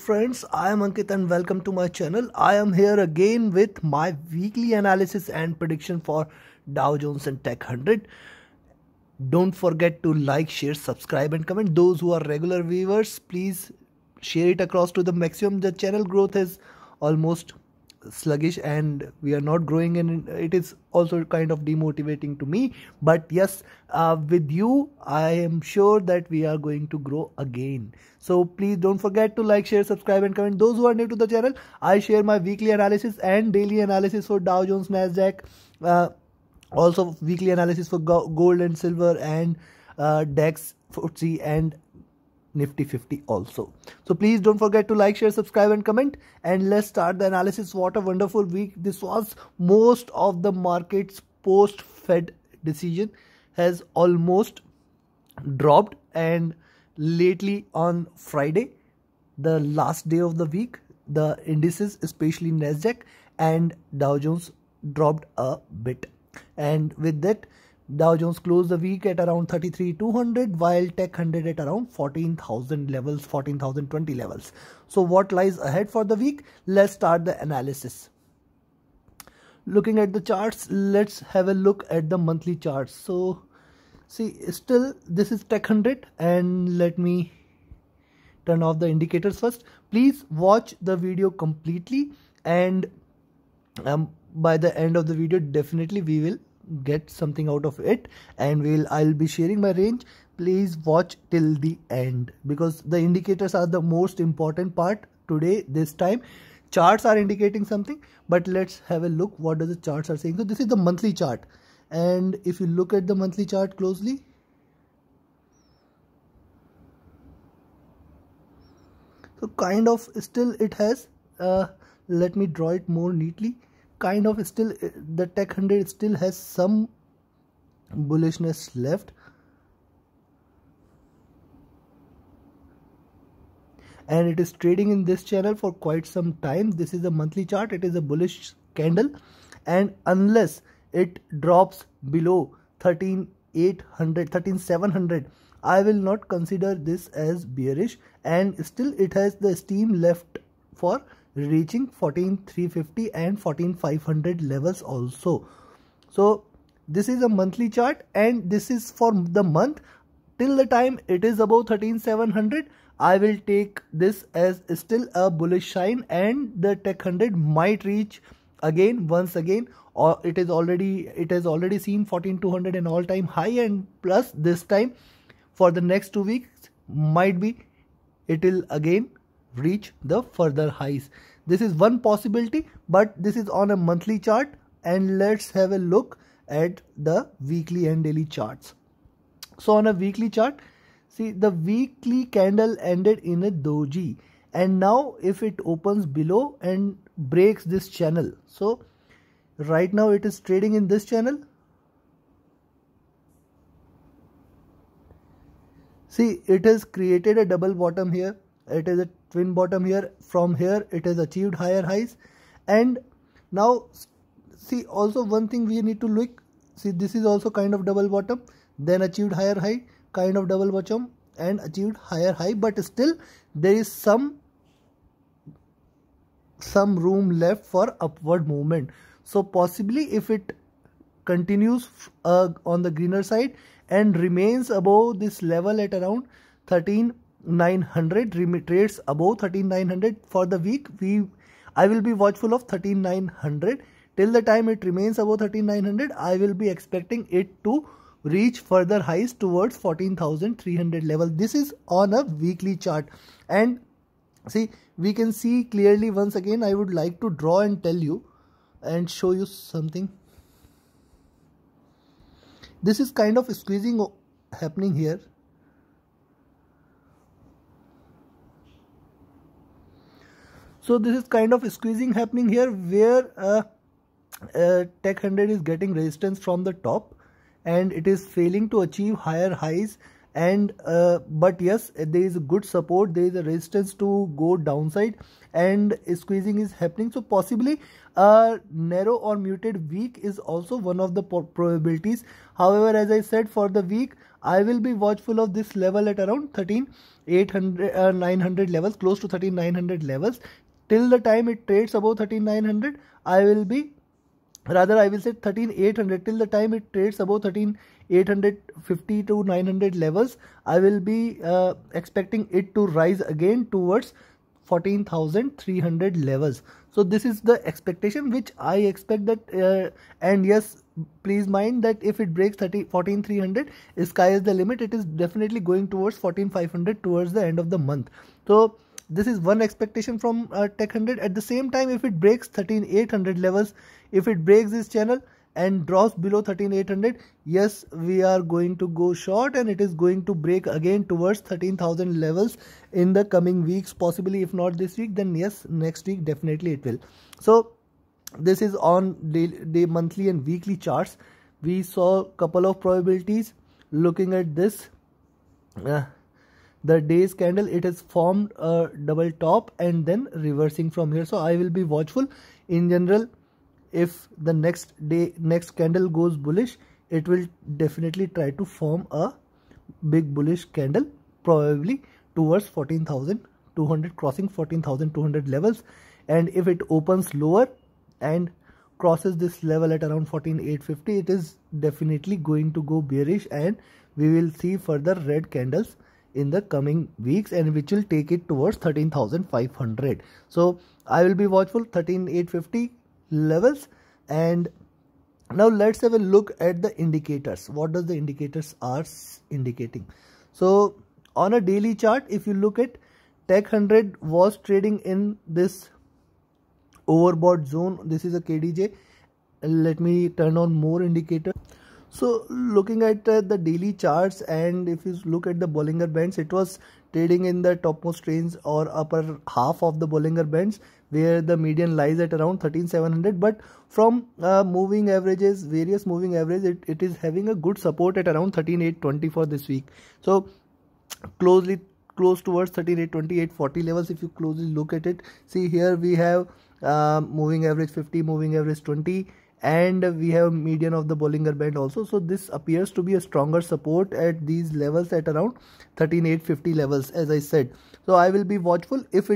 friends, I am Ankit and welcome to my channel. I am here again with my weekly analysis and prediction for Dow Jones and Tech 100. Don't forget to like, share, subscribe and comment. Those who are regular viewers, please share it across to the maximum. The channel growth is almost sluggish and we are not growing, and it is also kind of demotivating to me, but yes, with you I am sure that we are going to grow again. So please don't forget to like, share, subscribe and comment. Those who are new to the channel, I share my weekly analysis and daily analysis for Dow Jones, Nasdaq, also weekly analysis for gold and silver, and DAX, FTSE and Nifty 50 also. So please don't forget to like, share, subscribe and comment, and let's start the analysis. What a wonderful week this was. Most of the markets post Fed decision has almost dropped, and lately on Friday, the last day of the week, the indices, especially Nasdaq and Dow Jones, dropped a bit, and with that Dow Jones closed the week at around 33,200, while Tech 100 at around 14,000 levels, 14,020 levels. So what lies ahead for the week? Let's start the analysis. Looking at the charts, let's have a look at the monthly charts. So see, still this is Tech 100, and let me turn off the indicators first. Please watch the video completely, and by the end of the video definitely we will get something out of it, and I'll be sharing my range. Please watch till the end, because the indicators are the most important part today. This time charts are indicating something, but let's have a look what does the charts are saying. So this is the monthly chart, and if you look at the monthly chart closely, so kind of still it has let me draw it more neatly. Kind of still the Tech 100 still has some bullishness left, and it is trading in this channel for quite some time. This is a monthly chart, it is a bullish candle, and unless it drops below 13,800, 13,700, I will not consider this as bearish, and still it has the steam left for reaching 14,350 and 14,500 levels also. So this is a monthly chart, and this is for the month. Till the time it is above 13,700, I will take this as still a bullish sign, and the Tech 100 might reach again once again, or it has already seen 14,200 an all-time high, and plus this time for the next 2 weeks might be it will again reach the further highs. This is one possibility, but this is on a monthly chart, and let's have a look at the weekly and daily charts. So on a weekly chart, see, the weekly candle ended in a doji, and now if it opens below and breaks this channel, so right now it is trading in this channel. See, it has created a double bottom here, it is a twin bottom here. From here it has achieved higher highs, and now see, also one thing we need to look, see, this is also kind of double bottom, then achieved higher high, kind of double bottom and achieved higher high, but still there is some room left for upward movement. So possibly if it continues on the greener side and remains above this level at around 13,900, trades above 13,900 for the week, I will be watchful of 13,900. Till the time it remains above 13,900, I will be expecting it to reach further highs towards 14,300 level. This is on a weekly chart, and see, we can see clearly. Once again, I would like to draw and tell you and show you something. This is kind of squeezing happening here. So this is kind of squeezing happening here, where Tech 100 is getting resistance from the top, and it is failing to achieve higher highs, and but yes, there is a good support, there is a resistance to go downside, and squeezing is happening. So possibly a narrow or muted week is also one of the probabilities. However, as I said, for the week I will be watchful of this level at around 13,800 900 levels, close to 13,900 levels. Till the time it trades above 13,900, I will say 13,800. Till the time it trades above 13,850 to 900 levels, I will be expecting it to rise again towards 14,300 levels. So this is the expectation which I expect that, and yes, please mind that if it breaks 14,300, sky is the limit. It is definitely going towards 14,500 towards the end of the month. So this is one expectation from Tech 100. At the same time, if it breaks 13,800 levels, if it breaks this channel and drops below 13,800, yes, we are going to go short, and it is going to break again towards 13,000 levels in the coming weeks, possibly. If not this week, then yes, next week definitely it will. So this is on day monthly and weekly charts. We saw a couple of probabilities. Looking at this, the day's candle, it has formed a double top and then reversing from here. So I will be watchful. In general, if the next candle goes bullish, it will definitely try to form a big bullish candle, probably towards 14,200, crossing 14,200 levels. And if it opens lower and crosses this level at around 14,850, it is definitely going to go bearish, and we will see further red candles in the coming weeks, and which will take it towards 13,500. So I will be watchful 13,850 levels. And now let's have a look at the indicators. What does the indicators are indicating? So on a daily chart, if you look at Tech 100 was trading in this overbought zone. This is a KDJ. Let me turn on more indicator. So looking at the daily charts, and if you look at the Bollinger Bands, it was trading in the topmost range or upper half of the Bollinger Bands, where the median lies at around 13,700. But from moving averages, various moving averages, it is having a good support at around 13,820 for this week. So close towards 13,820, 840 levels. If you closely look at it, see here we have moving average 50, moving average 20, and we have median of the Bollinger Band also. So this appears to be a stronger support at these levels at around 13,850 levels, as I said. So I will be watchful. If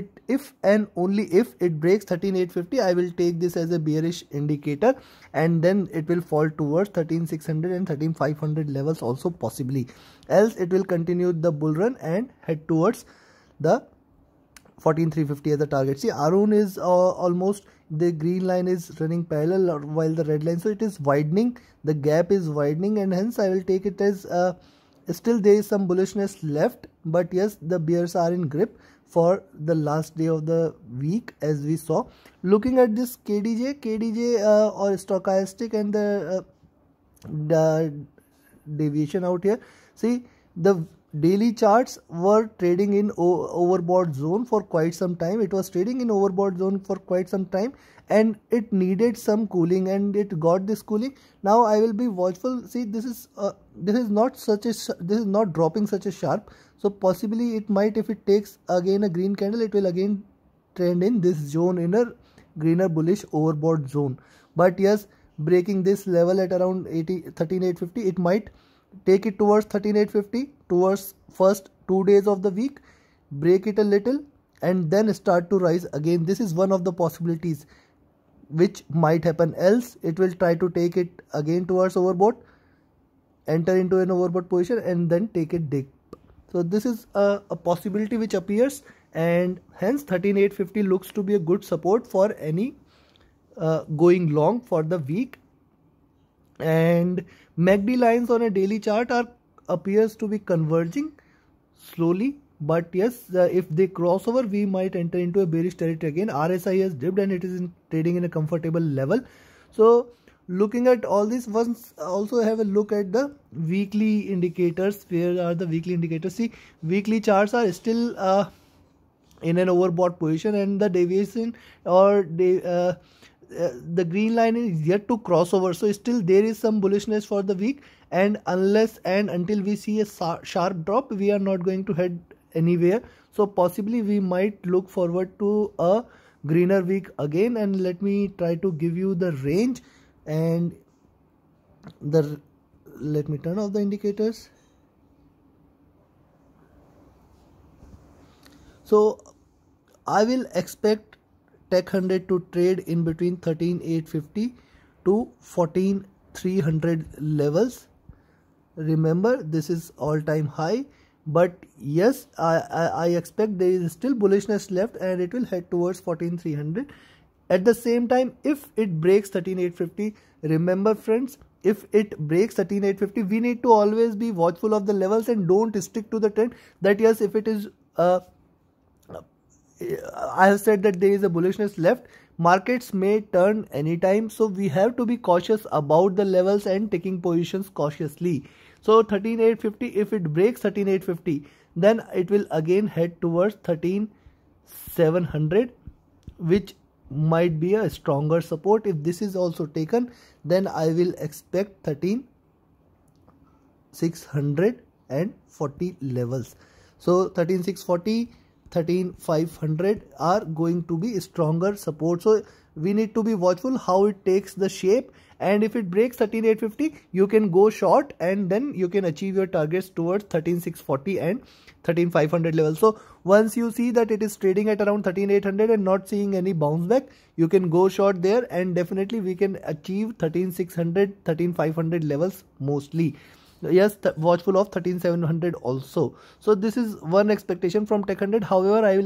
and only if it breaks 13,850, I will take this as a bearish indicator, and then it will fall towards 13,600 and 13,500 levels also possibly. Else it will continue the bull run and head towards the 14,350 as a target. See, Arun is almost, the green line is running parallel while the red line, so it is widening, the gap is widening, and hence I will take it as still there is some bullishness left, but yes, the bears are in grip for the last day of the week, as we saw. Looking at this KDJ or stochastic, and the deviation out here, see, the daily charts were trading in overbought zone for quite some time. It was trading in overbought zone for quite some time, and it needed some cooling, and it got this cooling. Now I will be watchful. See, this is not dropping such a sharp. So possibly it might, if it takes again a green candle, it will again trend in this zone, in a greener bullish overbought zone. But yes, breaking this level at around 13,850, it might take it towards 13,850 towards first 2 days of the week, break it a little, and then start to rise again. This is one of the possibilities which might happen. Else it will try to take it again towards overbought, enter into an overbought position, and then take it dip. So this is a possibility which appears, and hence 13,850 looks to be a good support for any going long for the week. And MACD lines on a daily chart appears to be converging slowly, but yes, if they cross over, we might enter into a bearish territory again. RSI has dipped, and it is trading in a comfortable level. So looking at all this, once also have a look at the weekly indicators. Where are the weekly indicators? See, weekly charts are still in an overbought position, and the deviation or the green line is yet to cross over, so still there is some bullishness for the week, and unless and until we see a sharp drop, we are not going to head anywhere. So possibly we might look forward to a greener week again. And let me try to give you the range, and let me turn off the indicators. So I will expect Tech 100 to trade in between 13,850 to 14,300 levels. Remember, this is all-time high, but yes, I expect there is still bullishness left, and it will head towards 14,300. At the same time, if it breaks 13,850, remember friends, if it breaks 13,850, we need to always be watchful of the levels and don't stick to the trend that yes, if it is I have said that there is a bullishness left. Markets may turn anytime, so we have to be cautious about the levels and taking positions cautiously. So 13,850, if it breaks 13,850, then it will again head towards 13,700, which might be a stronger support. If this is also taken, then I will expect 13,640 levels. So 13,640, 13,500 are going to be stronger support. So we need to be watchful how it takes the shape, and if it breaks 13,850, you can go short, and then you can achieve your targets towards 13,640 and 13,500 levels. So once you see that it is trading at around 13,800 and not seeing any bounce back, you can go short there, and definitely we can achieve 13,600, 13,500 levels mostly. Yes, watchful of 13,700 also. So this is one expectation from Tech 100. However, I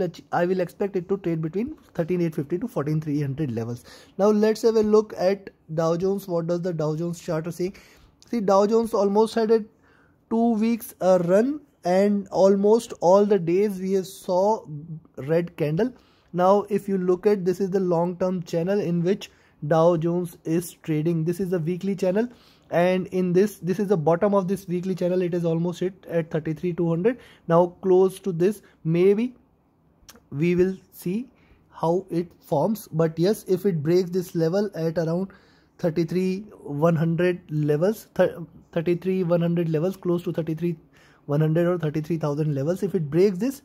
will expect it to trade between 13,850 to 14,300 levels. Now let's have a look at Dow Jones. What does the Dow Jones chart say? See, Dow Jones almost had a 2 weeks run, and almost all the days we saw red candle. Now if you look at, this is the long term channel in which Dow Jones is trading. This is a weekly channel, and in this is the bottom of this weekly channel. It is almost hit at 33,200. Now close to this, maybe we will see how it forms, but yes, if it breaks this level at around 33,100 levels, 33,100 levels, close to 33,100 or 33,000 levels, if it breaks this,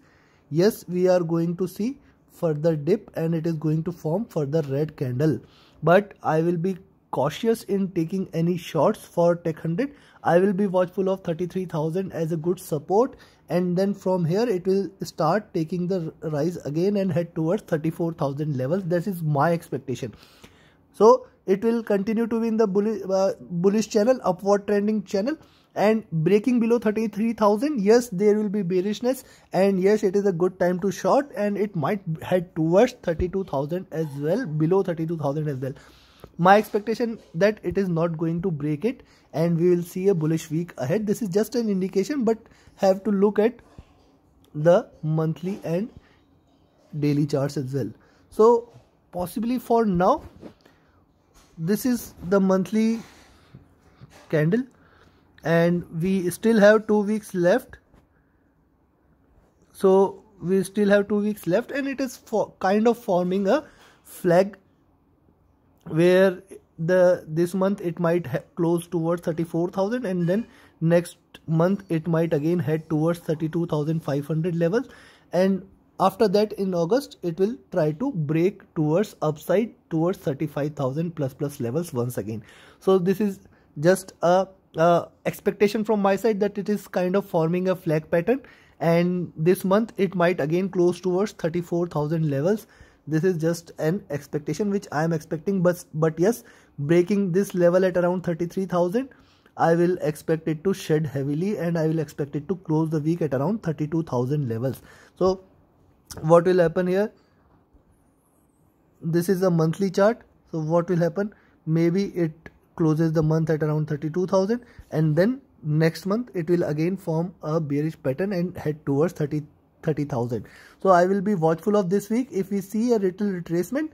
yes, we are going to see further dip, and it is going to form further red candle. But I will be cautious in taking any shorts for Tech 100. I will be watchful of 33,000 as a good support, and then from here it will start taking the rise again and head towards 34,000 levels. This is my expectation. So it will continue to be in the bullish channel, upward trending channel, and breaking below 33,000, yes, there will be bearishness, and yes, it is a good time to short, and it might head towards 32,000 as well, below 32,000 as well. My expectation that it is not going to break it, and we will see a bullish week ahead. This is just an indication, but have to look at the monthly and daily charts as well. So possibly for now, this is the monthly candle, and we still have 2 weeks left. So we still have 2 weeks left, and it is kind of forming a flag where this month it might close towards 34,000, and then next month it might again head towards 32,500 levels, and after that in August it will try to break towards upside towards 35,000 plus levels once again. So this is just a expectation from my side that it is kind of forming a flag pattern, and this month it might again close towards 34,000 levels. This is just an expectation which I am expecting, but yes, breaking this level at around 33,000, I will expect it to shed heavily, and I will expect it to close the week at around 32,000 levels. So what will happen here? This is a monthly chart. So what will happen? Maybe it closes the month at around 32,000, and then next month it will again form a bearish pattern and head towards 30,000. So I will be watchful of this week. If we see a little retracement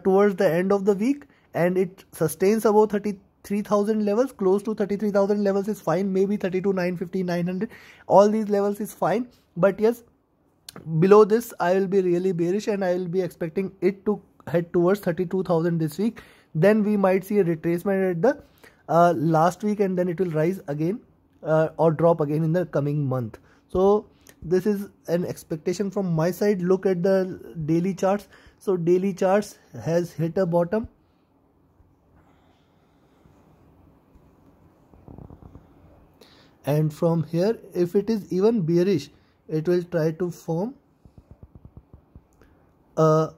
towards the end of the week, and it sustains above 33,000 levels, close to 33,000 levels is fine. Maybe 32,950, 900, all these levels is fine. But yes, below this I will be really bearish, and I will be expecting it to head towards 32,000 this week. Then we might see a retracement at the last week, and then it will rise again or drop again in the coming month. So this is an expectation from my side. Look at the daily charts. So daily charts has hit a bottom, and from here, if it is even bearish, it will try to form a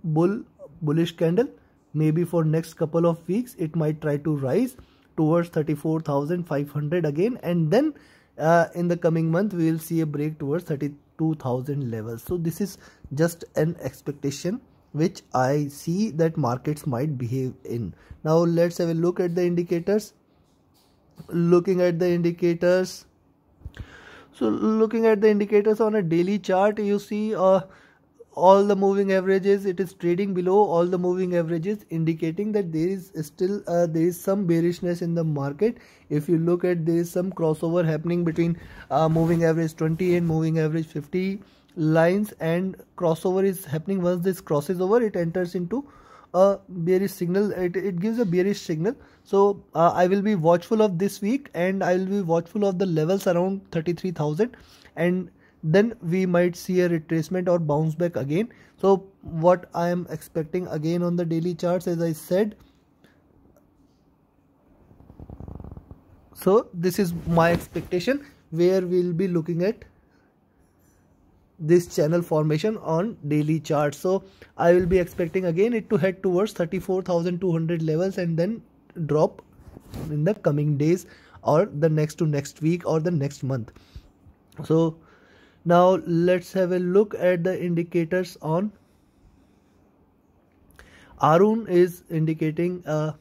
bullish candle. Maybe for next couple of weeks it might try to rise towards 34,500 again, and then in the coming month we will see a break towards 32,000 levels. So this is just an expectation which I see that markets might behave in. Now let's have a look at the indicators. Looking at the indicators, so looking at the indicators on a daily chart, you see all the moving averages, it is trading below all the moving averages, indicating that there is still there is some bearishness in the market. If you look at, there is some crossover happening between moving average 20 and moving average 50 lines, and crossover is happening. Once this crosses over, it enters into a bearish signal. It gives a bearish signal. So I will be watchful of this week, and I will be watchful of the levels around 33,000, and then we might see a retracement or bounce back again. So what I am expecting again on the daily charts, as I said, so this is my expectation, where we'll be looking at this channel formation on daily chart. So I will be expecting again it to head towards 34,200 levels and then drop in the coming days, or the next to next week, or the next month. So now let's have a look at the indicators on Arun. Is indicating a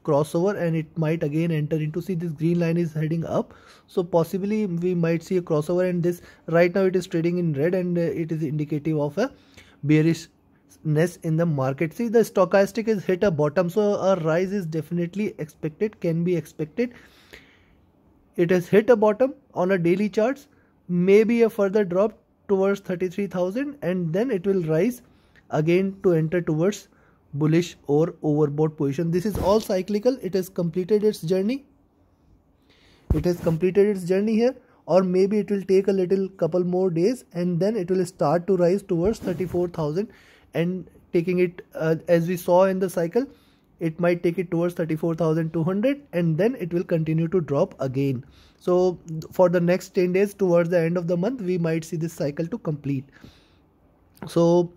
crossover, and it might again enter into, see this green line is heading up, so possibly we might see a crossover, and this right now it is trading in red, and it is indicative of a bearishness in the market. See, the stochastic has hit a bottom, so a rise is definitely expected, can be expected. It has hit a bottom on a daily charts, maybe a further drop towards 33,000, and then it will rise again to enter towards bullish or overbought position. This is all cyclical. It has completed its journey. It has completed its journey here, or maybe it will take a little couple more days, and then it will start to rise towards 34,000, and taking it as we saw in the cycle, it might take it towards 34,200, and then it will continue to drop again. So for the next 10 days towards the end of the month, we might see this cycle to complete. So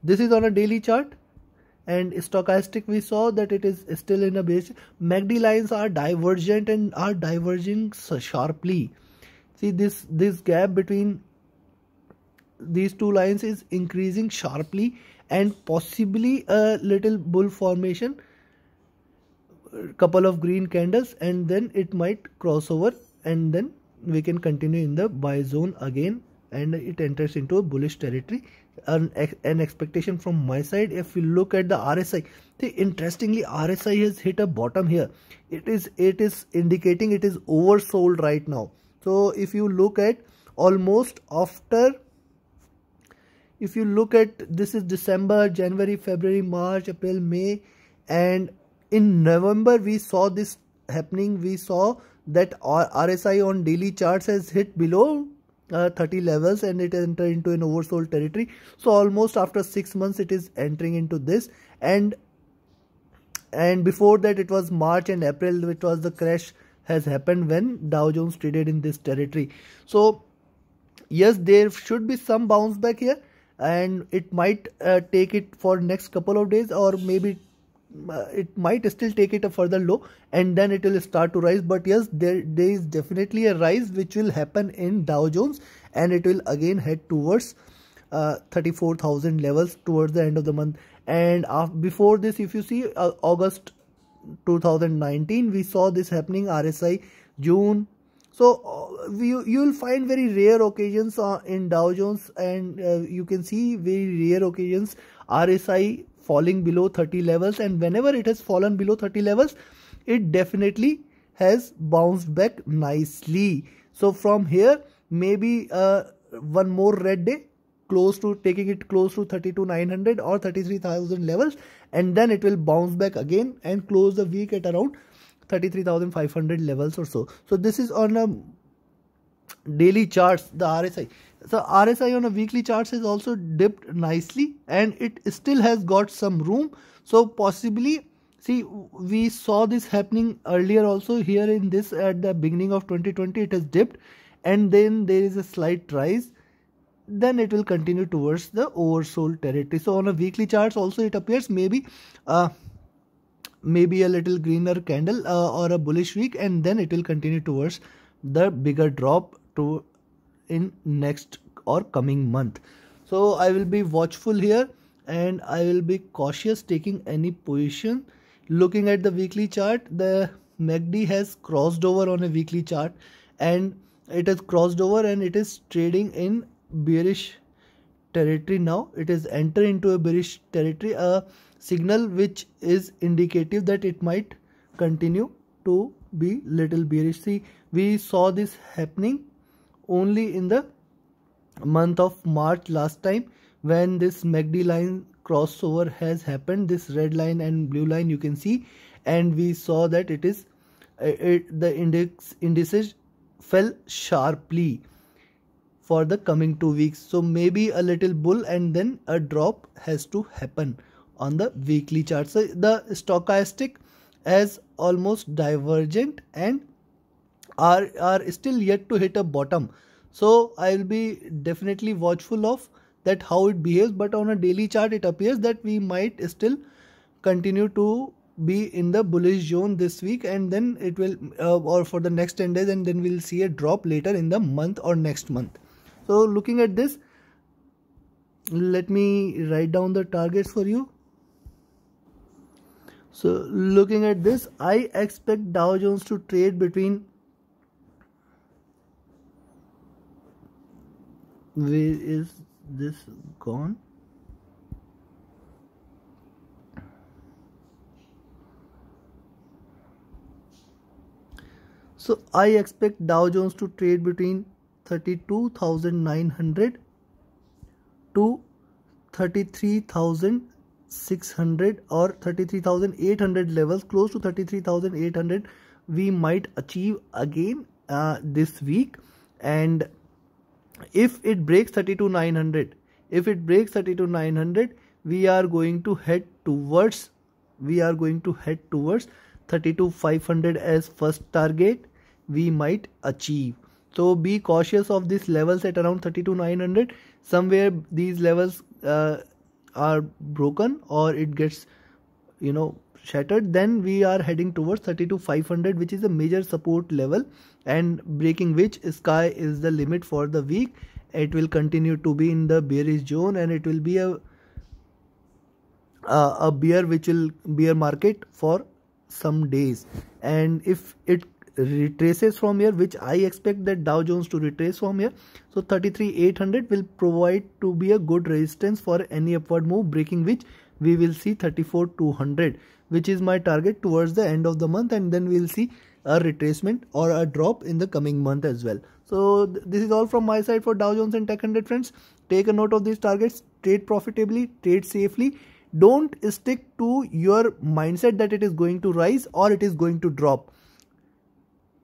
this is on a daily chart, and stochastic we saw that it is still in a base. MACD lines are divergent and are diverging sharply. See, this gap between these two lines is increasing sharply, and possibly a little bull formation, couple of green candles, and then it might cross over, and then we can continue in the buy zone again, and it enters into a bullish territory. An expectation from my side. If you look at the RSI, see, interestingly, RSI has hit a bottom here. It is indicating it is oversold right now. So if you look at almost after, if you look at, this is December, January, February, March, April, May, and in November we saw this happening. We saw that our RSI on daily charts has hit below 30 levels, and it entered into an oversold territory. So almost after 6 months it is entering into this, and before that it was March and April, which was the crash has happened when Dow Jones traded in this territory. So yes, there should be some bounce back here, and it might take it for next couple of days, or maybe it might still take it a further low, and then it will start to rise. But yes, there is definitely a rise which will happen in Dow Jones, and it will again head towards 34,000 levels towards the end of the month. And before this, if you see August 2019, we saw this happening, RSI June. So you will find very rare occasions in Dow Jones, and you can see very rare occasions RSI falling below 30 levels, and whenever it has fallen below 30 levels, it definitely has bounced back nicely. So from here, maybe one more red day, taking it close to 32,900 or 33,000 levels, and then it will bounce back again and close the week at around 33,500 levels or so. So this is on a daily charts, the RSI. So RSI on a weekly charts is also dipped nicely, and it still has got some room. So possibly, see, we saw this happening earlier also here in this at the beginning of 2020. It has dipped, and then there is a slight rise. Then it will continue towards the oversold territory. So on a weekly charts also it appears maybe a little greener candle or a bullish week, and then it will continue towards the bigger drop to in next or coming month. So I will be watchful here, and I will be cautious taking any position. Looking at the weekly chart, the MACD has crossed over on a weekly chart, and it has crossed over and it is trading in bearish territory now. It is entering into a bearish territory, a signal which is indicative that it might continue to be little bearish. See, we saw this happening only in the month of March last time, when this MACD line crossover has happened. This red line and blue line you can see, and we saw that it is the indices fell sharply for the coming 2 weeks. So maybe a little bull and then a drop has to happen on the weekly chart. So the stochastic is almost divergent and are still yet to hit a bottom. So I will be definitely watchful of that how it behaves. But on a daily chart it appears that we might still continue to be in the bullish zone this week, and then it will or for the next 10 days, and then we'll see a drop later in the month or next month. So looking at this, let me write down the targets for you. So looking at this, I expect Dow Jones to trade between, where is this gone? So I expect Dow Jones to trade between 32,900 to 33,600 or 33,800 levels. Close to 33,800 we might achieve again this week. And if it breaks 32,900, we are going to head towards 32,500 as first target we might achieve. So be cautious of these levels at around 32,900. Somewhere these levels are broken or it gets shattered, then we are heading towards 32,500, which is a major support level, and breaking which sky is the limit for the week. It will continue to be in the bearish zone, and it will be a bear market for some days. And if it retraces from here, which I expect that Dow Jones to retrace from here, so 33,800 will provide to be a good resistance for any upward move, breaking which we will see 34,200, which is my target towards the end of the month, and then we will see a retracement or a drop in the coming month as well. So this is all from my side for Dow Jones and Tech 100, friends. Take a note of these targets, trade profitably, trade safely. Don't stick to your mindset that it is going to rise or it is going to drop.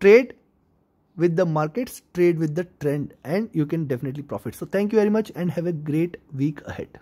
Trade with the markets, trade with the trend, and you can definitely profit. So thank you very much and have a great week ahead.